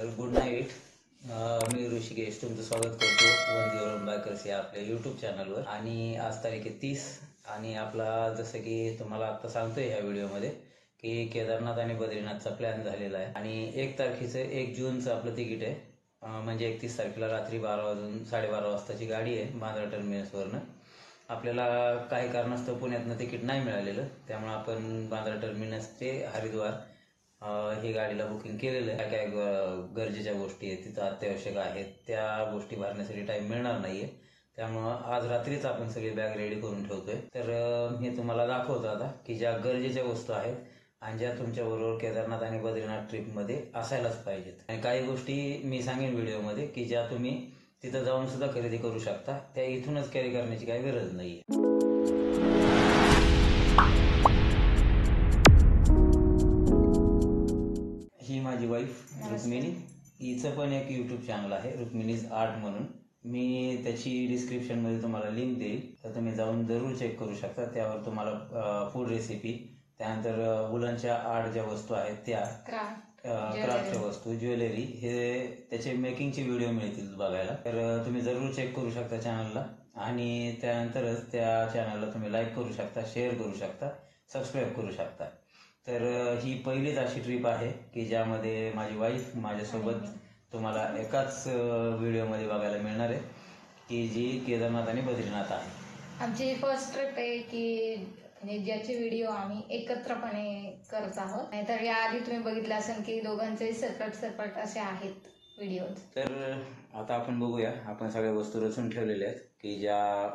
तर good night. मी ऋषिकेश तुमचं स्वागत करतो वंदीवरून बायकर्स या आपल्या यूट्यूब चॅनलवर. आणि आज तारीख आहे 30 आणि आपला जसं की तुम्हाला आता सांगतोय ह्या व्हिडिओमध्ये की केदारनाथ आणि बद्रीनाथचा प्लॅन झालेला आहे. आणि 1 तारखेचं 1 जूनचं आपलं तिकीट आहे. म्हणजे 31 तारखेला रात्री 12 वाजून 12:30 वाजताची गाडी आहे बांद्रा टर्मिनसवरनं. आपल्याला काही कारणास्तव पुण्यातनं तिकीट नाही मिळालेलं, त्यामुळे आपण बांद्रा टर्मिनस ते हरिद्वार ही गाडीला बुकिंग केलेलं आहे. काय गरजेच्या गोष्टी आहेत तिथं अत्यावश्यक आहेत त्या गोष्टी भरण्यासाठी टाईम मिळणार नाहीये, त्यामुळं आज रात्रीच आपण सगळी बॅग रेडी करून ठेवतोय. तर मी तुम्हाला दाखवतो आता की ज्या गरजेच्या वस्तू आहेत आणि ज्या तुमच्याबरोबर केदारनाथ आणि बद्रीनाथ ट्रिपमध्ये असायलाच पाहिजेत. आणि काही गोष्टी मी सांगेन व्हिडिओमध्ये की ज्या तुम्ही तिथं जाऊन सुद्धा खरेदी करू शकता, त्या इथूनच कॅरी करण्याची काही गरज नाहीये. ही माझी वाईफ रुक्मिणी, हिचं पण एक यूट्यूब चॅनल आहे रुक्मिणीज आर्ट म्हणून. मी त्याची डिस्क्रिप्शनमध्ये तुम्हाला लिंक देईल, तर तुम्ही जाऊन जरूर चेक करू शकता. त्यावर तुम्हाला फूड रेसिपी, त्यानंतर वुलनच्या आर्ट ज्या वस्तू आहेत त्या, क्राफ्टच्या वस्तू, ज्वेलरी, हे त्याचे मेकिंगचे व्हिडिओ मिळतील बघायला. तर तुम्ही जरूर चेक करू शकता चॅनलला. आणि त्यानंतरच त्या चॅनलला तुम्ही लाईक करू शकता, शेअर करू शकता, सबस्क्राईब करू शकता. तर ही पहिलीच अशी ट्रिप आहे की ज्यामध्ये माझी वाईफ माझ्यासोबत तुम्हाला एकाच व्हिडिओमध्ये बघायला मिळणार आहे, की जी केदारनाथ आणि बद्रीनाथ आहे. आमची फर्स्ट ट्रिप आहे की ज्याचे व्हिडिओ आम्ही एकत्रपणे करत आहोत. नाहीतर याआधी तुम्ही बघितलं असेल की दोघांचे सेपरेट असे आहेत व्हिडिओ. तर आता आपण बघूया. आपण सगळ्या वस्तू रचून ठेवलेल्या आहेत की ज्या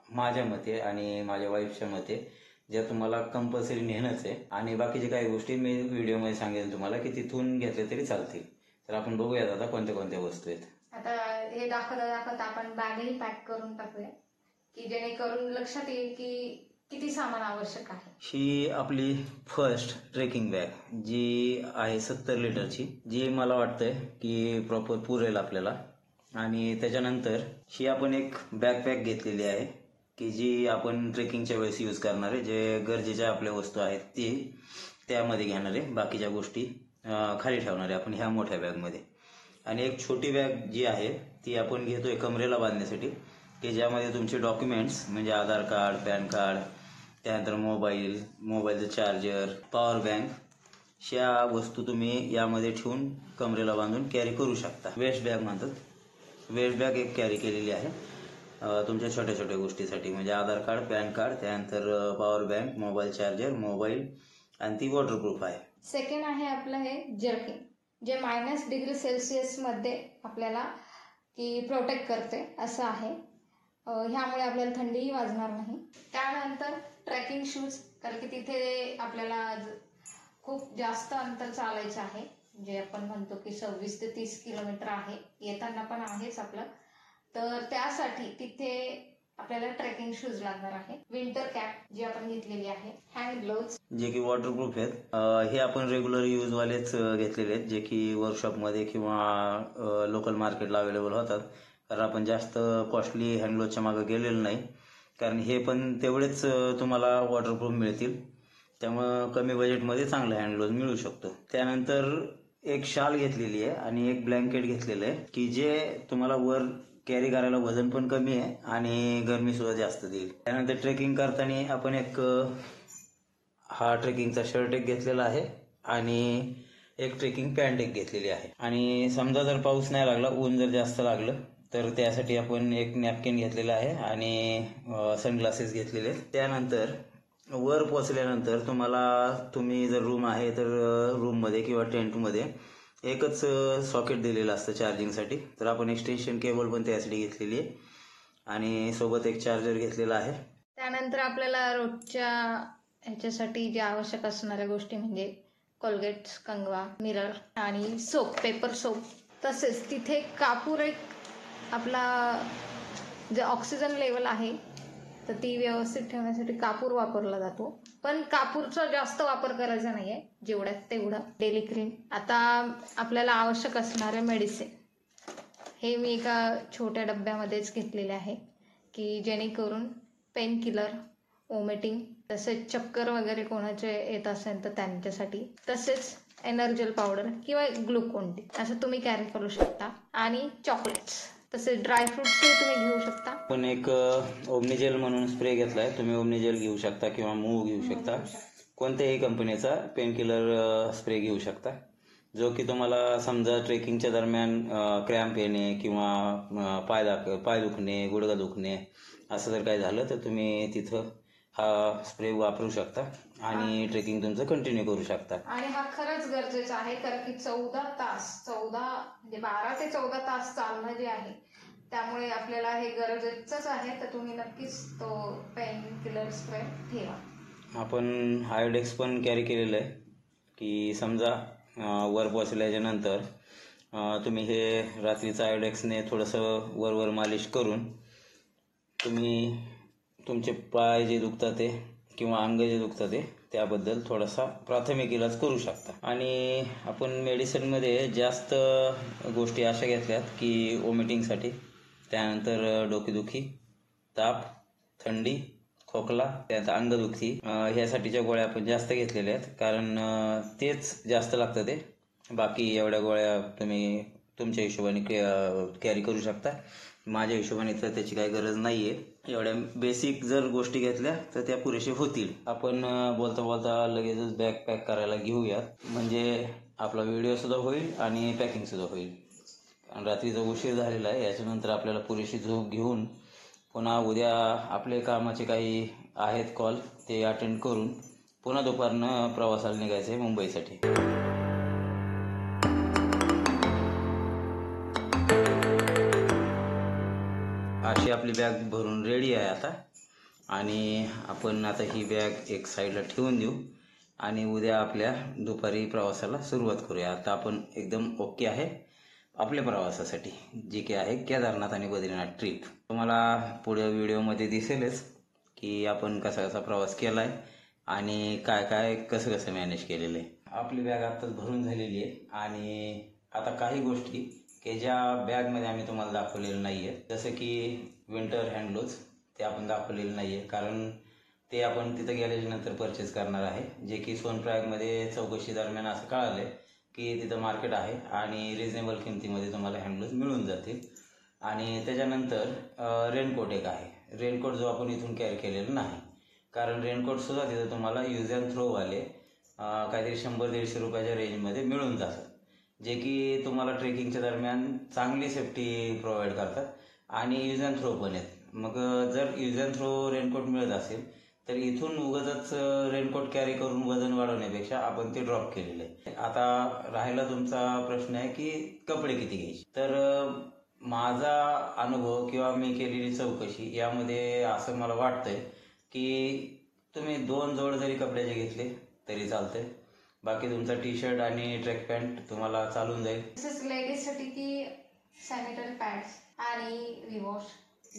माझ्या मते आणि माझ्या वाईफच्या मते ज्या तुम्हाला कंपल्सरी नेणंच आहे. आणि बाकीच्या काही गोष्टी मी व्हिडिओमध्ये सांगेन तुम्हाला की तिथून घेतले तरी चालतील. तर आपण बघूयात आता कोणत्या कोणत्या वस्तू आहेत. आता हे दाखवता आपण बॅगही पॅक करून टाकूया की जेणेकरून लक्षात येईल की किती सामान आवश्यक आहे. ही आपली फर्स्ट ट्रेकिंग बॅग जी आहे 70 लिटरची, जी मला वाटतंय की प्रॉपर पुरेल आपल्याला. आणि त्याच्यानंतर ही आपण एक बॅकपॅक घेतलेली आहे की जी आपण ट्रेकिंगच्या वेळेस यूज करणार आहे. जे गरजेच्या आपल्या वस्तू आहेत ती त्यामध्ये घेणार आहे, बाकीच्या गोष्टी खाली ठेवणार आहे आपण ह्या मोठ्या बॅगमध्ये. आणि एक छोटी बॅग जी आहे ती आपण घेतोय कमरेला बांधण्यासाठी, की ज्यामध्ये तुमचे डॉक्युमेंट्स म्हणजे आधार कार्ड, पॅन कार्ड, त्यानंतर मोबाईलचं चार्जर, पॉवर बँक, ह्या वस्तू तुम्ही यामध्ये ठेवून कमरेला बांधून कॅरी करू शकता. वेस्ट बॅग म्हणतात. वेस्ट बॅग एक कॅरी केलेली आहे तुमच्या छोट्या छोट्या गोष्टीसाठी, म्हणजे आधार कार्ड, पॅन कार्ड, त्यानंतर power bank, mobile charger, mobile, आणि ती वॉटरप्रूफ आहे. सेकंड आहे आपलं हे जर्किन, जे -°C मध्ये आपल्याला की प्रोटेक्ट करते असं आहे. ह्यामुळे आपल्याला थंडीही वाजणार नाही. त्यानंतर ट्रेकिंग शूज, कारण की तिथे आपल्याला खूप जास्त अंतर चालायचं आहे, जे आपण म्हणतो की 26 ते 30 किलोमीटर आहे. येताना पण आहेच आपलं. तर त्यासाठी तिथे आपल्याला ट्रेकिंग शूज लागणार आहे. विंटर कॅप जी आपण घेतलेली आहे, हँड ग्लोव्ज जे की वॉटरप्रूफ आहेत. हे आपण रेग्युलर यूज वालेच घेतलेले आहेत, जे की वर्कशॉपमध्ये किंवा लोकल मार्केटला अवेलेबल होतात. कारण आपण जास्त कॉस्टली हँडग्लोव्जच्या मागे गेलेलो नाही, कारण हे पण तेवढेच तुम्हाला वॉटरप्रूफ मिळतील. त्यामुळं कमी बजेटमध्ये चांगलं हँडग्लोव्ज मिळू शकतो. त्यानंतर एक शाल घेतलेली आहे आणि एक ब्लँकेट घेतलेलं आहे, की जे तुम्हाला वर कॅरी करायला वजन पण कमी आहे आणि गरमी सुद्धा जास्त देईल. त्यानंतर ट्रेकिंग करताना आपण एक हा ट्रेकिंगचा शर्ट एक घेतलेला आहे आणि एक ट्रेकिंग पॅन्ट एक घेतलेली आहे. आणि समजा जर पाऊस नाही लागला, ऊन जर जास्त लागलं, तर त्यासाठी आपण एक नॅपकिन घेतलेला आहे आणि सनग्लासेस घेतलेले आहेत. त्यानंतर वर पोचल्यानंतर तुम्ही जर रूम आहे तर रूममध्ये किंवा टेंटमध्ये एकच सॉकेट दिलेलं असतं चार्जिंगसाठी. तर आपण एक्सटेन्शन केबल पण त्यासाठी घेतलेली आहे आणि सोबत एक चार्जर घेतलेला आहे. त्यानंतर आपल्याला रोजच्या ह्याच्यासाठी ज्या आवश्यक असणाऱ्या गोष्टी म्हणजे कोलगेट, कंगवा, मिरर आणि सोप, पेपर सोप. तसेच तिथे कापूर, एक आपला जे ऑक्सिजन लेवल आहे तर ती व्यवस्थित ठेवण्यासाठी कापूर वापरला जातो. पण कापूरचा जास्त वापर करायचा नाही आहे, जेवढ्यात तेवढं. Daily cream. आता आपल्याला आवश्यक असणारे मेडिसिन हे मी एका छोट्या डब्यामध्येच घेतलेले आहे, की जेणेकरून पेन किलर, वॉमिटिंग, तसेच चक्कर वगैरे कोणाचे येत असेल तर त्यांच्यासाठी. तसेच एनर्जल पावडर किंवा ग्लुकोन डी असं तुम्ही कॅरी करू शकता. आणि चॉकलेट्स तसेच ड्रायफ्रुट्सही तुम्ही घेऊ शकता. पण एक ओमनीजेल म्हणून स्प्रे घेतलाय, तुम्ही ओमनीजेल घेऊ शकता किंवा मूव घेऊ शकता. कोणत्याही कंपनीचा पेनकिलर स्प्रे घेऊ शकता, जो की तुम्हाला समजा ट्रेकिंगच्या दरम्यान क्रॅम्प येणे किंवा पाय दुखणे, गुडघा दुखणे असं जर काही झालं तर तुम्ही तिथं हा स्प्रे वापरू शकता आणि ट्रेकिंग तुमचं कंटिन्यू करू शकता. आणि हा खरंच गरजेचा आहे, कारण की 12 ते 14 तास चालणं जे आहे त्यामुळे आपल्याला हे गरजेचंच आहे. तर तुम्ही नक्कीच तो पेन किलर स्प्रे ठेवा. आपण आयोडेक्स पण कॅरी केलेलं आहे, की समजा वर पोचल्याच्या नंतर तुम्ही हे रात्रीचं आयोडेक्सने थोडंसं वर मालिश करून तुम्ही तुमचे पाय जे दुखतात ते किंवा अंग जे दुखतं ते त्याबद्दल थोडासा प्राथमिक इलाज करू शकता. आणि आपण मेडिसिनमध्ये जास्त गोष्टी अशा घेतल्यात की वॉमिटिंगसाठी, त्यानंतर डोकेदुखी, ताप, थंडी, खोकला, त्यात अंगदुखी ह्यासाठीच्या गोळ्या आपण जास्त घेतलेल्या आहेत, कारण तेच जास्त लागतं ते. बाकी एवढ्या गोळ्या तुम्ही तुमच्या हिशोबाने कॅरी करू शकता. माझ्या हिशोबाने तर त्याची काही गरज नाही आहे. एवढ्या बेसिक जर गोष्टी घेतल्या तर त्या पुरेशा होतील. आपण बोलता बोलता लगेचच बॅग पॅक करायला घेऊयात, म्हणजे आपला व्हिडिओसुद्धा होईल आणि पॅकिंगसुद्धा होईल. कारण रात्रीचा उशीर झालेला आहे, याच्यानंतर आपल्याला पुरेशी झोप घेऊन पुन्हा उद्या आपले कामाचे काही आहेत कॉल ते अटेंड करून पुन्हा दुपारनं प्रवासाला निघायचं आहे मुंबईसाठी. अशी आपली बॅग भरून रेडी आहे आता. आणि आपण आता ही बॅग एक साईडला ठेवून देऊ आणि उद्या आपल्या दुपारी प्रवासाला सुरुवात करूया. आता आपण एकदम ओके आहे आपल्या प्रवासासाठी, जी की आहे केदारनाथ आणि बद्रीनाथ ट्रिप. तुम्हाला पुढे व्हिडिओमध्ये दिसेलच की आपण कसा कसा प्रवास केला आहे आणि काय कसं मॅनेज केलेलं आहे. आपली बॅग आत्ताच भरून झालेली आहे आणि आता काही गोष्टी की ज्या बॅगमध्ये आम्ही तुम्हाला दाखवलेलं नाही आहे, जसं की विंटर हँड ग्लोव्ज, ते आपण दाखवलेलं नाही आहे, कारण ते आपण तिथं गेल्याच्या नंतर परचेस करणार आहे. जे की सोनप्रयागमध्ये चौकशी दरम्यान असं कळालं आहे की तिथं मार्केट आहे आणि रिजनेबल किमतीमध्ये तुम्हाला हँड ग्लोव्ज मिळून जातील. आणि त्याच्यानंतर रेनकोट एक आहे. रेनकोट जो आपण इथून कॅरी केलेला नाही, कारण रेनकोटसुद्धा तिथं तुम्हाला यूज अँड थ्रोवाले काहीतरी 100-150 रुपयाच्या रेंजमध्ये मिळून जातात, जे की तुम्हाला ट्रेकिंगच्या दरम्यान चांगली सेफ्टी प्रोव्हाइड करतात आणि यूज अँड थ्रो पण आहेत. मग जर यूज अँड थ्रो रेनकोट मिळत असेल तर इथून उगाचच रेनकोट कॅरी करून वजन वाढवण्यापेक्षा आपण ते ड्रॉप केलेलं आहे. आता राहिला तुमचा प्रश्न आहे की कपडे किती घ्यायचे. तर माझा अनुभव किंवा मी केलेली चौकशी यामध्ये असं मला वाटतंय की तुम्ही 2 जोड जरी कपड्याचे घेतले तरी चालतंय. बाकी तुमचा टी शर्ट आणि ट्रॅक पॅन्ट तुम्हाला चालून जाईल. तसेच लेडीजसाठी की सॅनिटरी पॅड्स आणि रिवॉश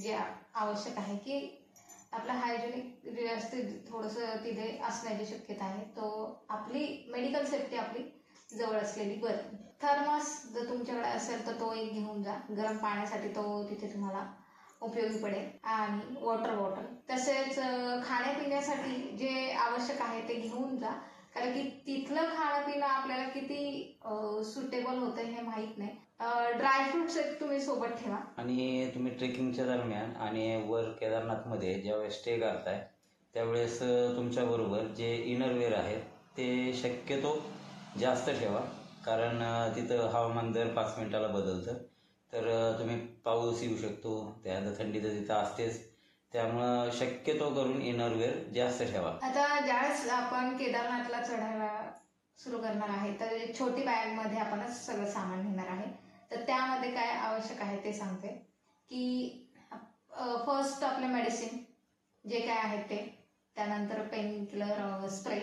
जे आवश्यक आहे की आपलं हायजेनिक व्यवस्थित थोडंसं तिथे असण्याची शक्यता आहे. तो आपली मेडिकल सेफ्टी आपली जवळ असलेली बरी. थर्मस जर तुमच्याकडे असेल तर तो एक घेऊन जा, गरम पाण्यासाठी तो तिथे तुम्हाला उपयोगी पडेल. आणि वॉटर बॉटल, तसेच खाण्यापिण्यासाठी जे आवश्यक आहे ते घेऊन जा, कारण की तिथलं खाणं पिणं आपल्याला किती सुटेबल होतं हे माहीत नाही. ड्रायफ्रुट्स एक तुम्ही सोबत ठेवा. आणि तुम्ही ट्रेकिंगच्या दरम्यान आणि वर केदारनाथमध्ये ज्यावेळेस स्टे करताय त्यावेळेस तुमच्याबरोबर जे इनरवेअर आहेत ते शक्यतो जास्त ठेवा, कारण तिथं हवामान दर 5 मिनिटाला बदलतं. तर तुम्ही पाऊस येऊ शकतो, त्यानंतर थंडी तर तिथं असतेच, त्यामुळं शक्यतो करून इनरवेअर जास्त ठेवा. आता ज्यावेळेस आपण केदारनाथला चढायला सुरू करणार आहे तर एक छोटी बॅगमध्ये आपणच सगळं सामान नेणार आहे. तर त्यामध्ये काय आवश्यक आहे ते सांगते की फर्स्ट आपले मेडिसिन जे काय आहे ते, त्यानंतर पेन किलर स्प्रे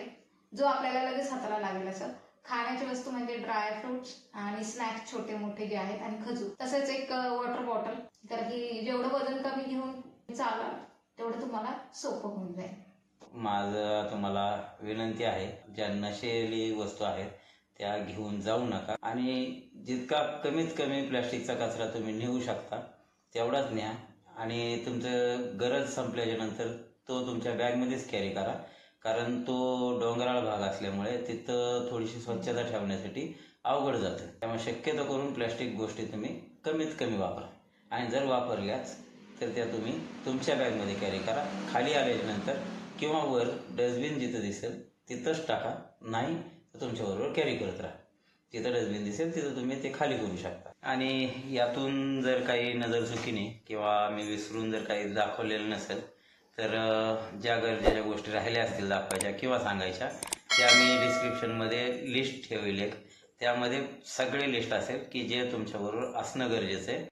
जो आपल्याला लगेच हाताला लागेल असं, खाण्याची वस्तू म्हणजे ड्रायफ्रुट्स आणि स्नॅक्स छोटे मोठे जे आहेत आणि खजूर, तसेच एक वॉटर बॉटल, तर की जेवढं वजन कमी घेऊन चालाल तेवढं तुम्हाला सोपं होऊन जाईल. माझं तुम्हाला विनंती आहे, ज्या नशेली वस्तू आहेत त्या घेऊन जाऊ नका आणि जितका कमीत कमी प्लॅस्टिकचा कचरा तुम्ही नेऊ शकता तेवढाच न्या आणि तुमचं गरज संपल्याच्या नंतर तो तुमच्या बॅगमध्येच कॅरी करा, कारण तो डोंगराळ भाग असल्यामुळे तिथं थोडीशी स्वच्छता ठेवण्यासाठी अवघड जातं. त्यामुळे शक्यतो करून प्लॅस्टिक गोष्टी तुम्ही कमीत कमी वापरा आणि जर वापरल्याच तर त्या तुम्ही तुमच्या बॅगमध्ये कॅरी करा. खाली आल्यानंतर किंवा वर डस्टबिन जिथं दिसेल तिथंच टाका, नाही तर तुमच्याबरोबर कॅरी करत राहा. जिथं डस्टबिन दिसेल तिथं तुम्ही ते खाली करू शकता. आणि यातून जर काही नजरचुकीने किंवा मी विसरून जर काही दाखवलेलं नसेल तर ज्या गरजेच्या गोष्टी राहिल्या असतील दाखवायच्या किंवा सांगायच्या त्या मी डिस्क्रिप्शनमध्ये लिस्ट ठेवेल एक. त्यामध्ये सगळे लिस्ट असेल की जे तुमच्याबरोबर असणं गरजेचं आहे.